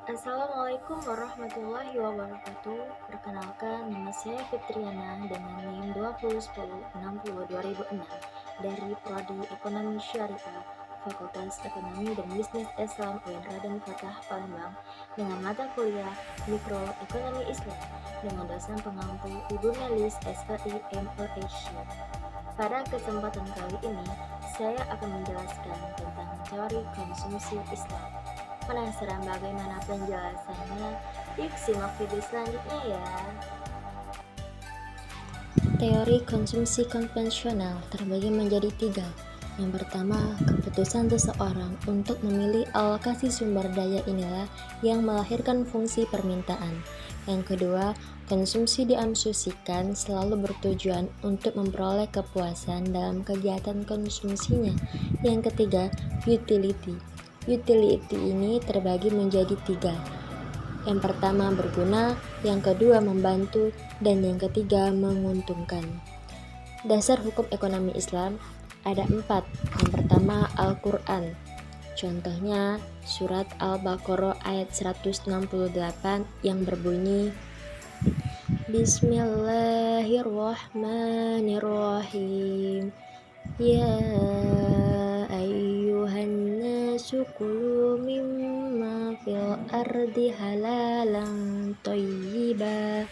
Assalamualaikum warahmatullahi wabarakatuh. Perkenalkan, nama saya Fitriana dengan NIM 2010602006 dari Prodi Ekonomi Syariah, Fakultas Ekonomi dan Bisnis Islam UIN Raden Fatah Palembang dengan mata kuliah Mikroekonomi Islam dengan dosen pengampu Ibu Melis SPI MLH. Pada kesempatan kali ini, saya akan menjelaskan tentang teori konsumsi Islam. Penasaran bagaimana penjelasannya? Yuk simak video selanjutnya ya. Teori konsumsi konvensional terbagi menjadi tiga. Yang pertama, keputusan seseorang untuk memilih alokasi sumber daya inilah yang melahirkan fungsi permintaan. Yang kedua, konsumsi diasumsikan selalu bertujuan untuk memperoleh kepuasan dalam kegiatan konsumsinya. Yang ketiga, utility. Utility ini terbagi menjadi tiga. Yang pertama berguna, yang kedua membantu, dan yang ketiga menguntungkan. Dasar hukum ekonomi Islam ada 4. Yang pertama Al-Quran. Contohnya surat Al-Baqarah ayat 168 yang berbunyi Bismillahirrahmanirrahim. Ya ayyuhan nasu kulu mimma fil ardi halalan thayyiba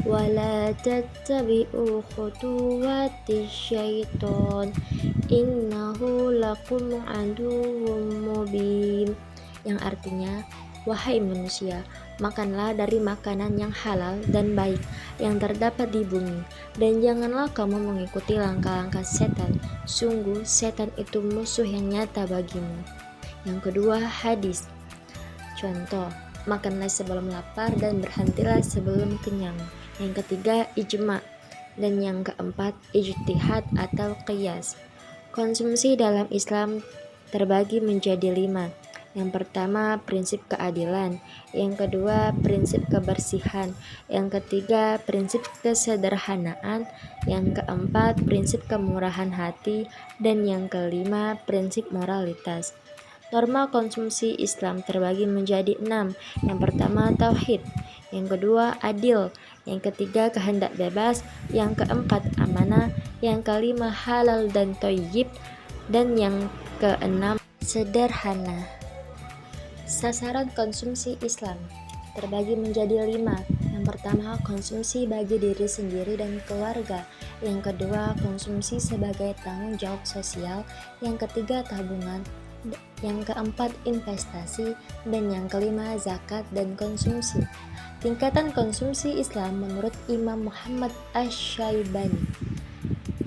wala tattabi'u khutuwati syaiton innahu lakum aduwwum mubin, yang artinya, wahai manusia, makanlah dari makanan yang halal dan baik yang terdapat di bumi, dan janganlah kamu mengikuti langkah-langkah setan. Sungguh setan itu musuh yang nyata bagimu. Yang kedua, hadis. Contoh, makanlah sebelum lapar dan berhentilah sebelum kenyang. Yang ketiga, ijma. Dan yang keempat, ijtihad atau qiyas. Konsumsi dalam Islam terbagi menjadi 5. Yang pertama, prinsip keadilan. Yang kedua, prinsip kebersihan. Yang ketiga, prinsip kesederhanaan. Yang keempat, prinsip kemurahan hati. Dan yang kelima, prinsip moralitas. Norma konsumsi Islam terbagi menjadi 6. Yang pertama, tauhid. Yang kedua, adil. Yang ketiga, kehendak bebas. Yang keempat, amanah. Yang kelima, halal dan thayyib. Dan yang keenam, sederhana. Sasaran konsumsi Islam terbagi menjadi 5. Yang pertama, konsumsi bagi diri sendiri dan keluarga. Yang kedua, konsumsi sebagai tanggung jawab sosial. Yang ketiga, tabungan. Yang keempat, investasi. Dan yang kelima, zakat dan konsumsi. Tingkatan konsumsi Islam menurut Imam Muhammad Asy-Syaibani.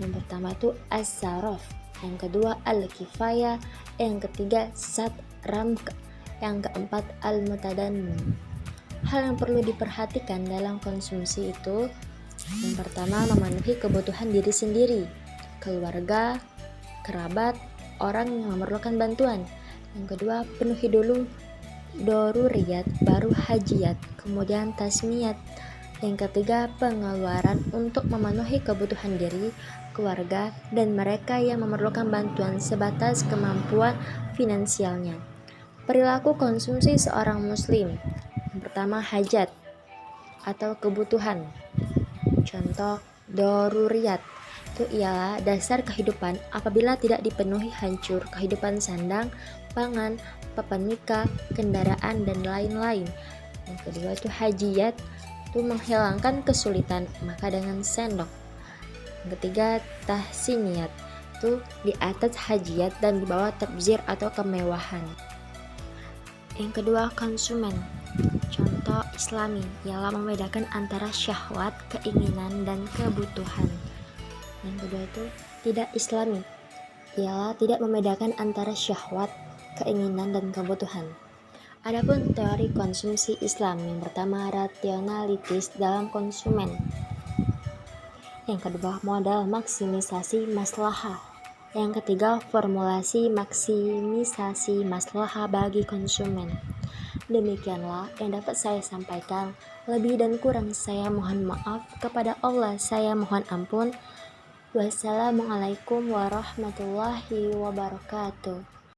Yang pertama itu as-saraf. Yang kedua, al-kifayah. Yang ketiga, sat-ramk. Yang keempat, al-mutadannim. Hal yang perlu diperhatikan dalam konsumsi itu, yang pertama, memenuhi kebutuhan diri sendiri, keluarga, kerabat, orang yang memerlukan bantuan. Yang kedua, penuhi dulu doruriyat, baru hajiyat, kemudian tasmiyat. Yang ketiga, pengeluaran untuk memenuhi kebutuhan diri, keluarga, dan mereka yang memerlukan bantuan sebatas kemampuan finansialnya. Perilaku konsumsi seorang muslim. Yang pertama, hajat atau kebutuhan. Contoh, doruriyat itu ialah dasar kehidupan. Apabila tidak dipenuhi, hancur kehidupan sandang, pangan, papan nikah, kendaraan, dan lain-lain. Yang kedua itu hajiyat, itu menghilangkan kesulitan, maka dengan sendok. Yang ketiga, tahsiniyat, itu di atas hajiyat dan di bawah tabzir atau kemewahan. Yang kedua, konsumen. Contoh islami ialah membedakan antara syahwat, keinginan, dan kebutuhan. Yang kedua itu tidak islami, ialah tidak membedakan antara syahwat, keinginan, dan kebutuhan. Adapun teori konsumsi Islam, yang pertama rasionalitis dalam konsumen. Yang kedua, modal maksimisasi maslahah. Yang ketiga, formulasi maksimisasi maslahah bagi konsumen. Demikianlah yang dapat saya sampaikan. Lebih dan kurang saya mohon maaf. Kepada Allah saya mohon ampun. Wassalamualaikum warahmatullahi wabarakatuh.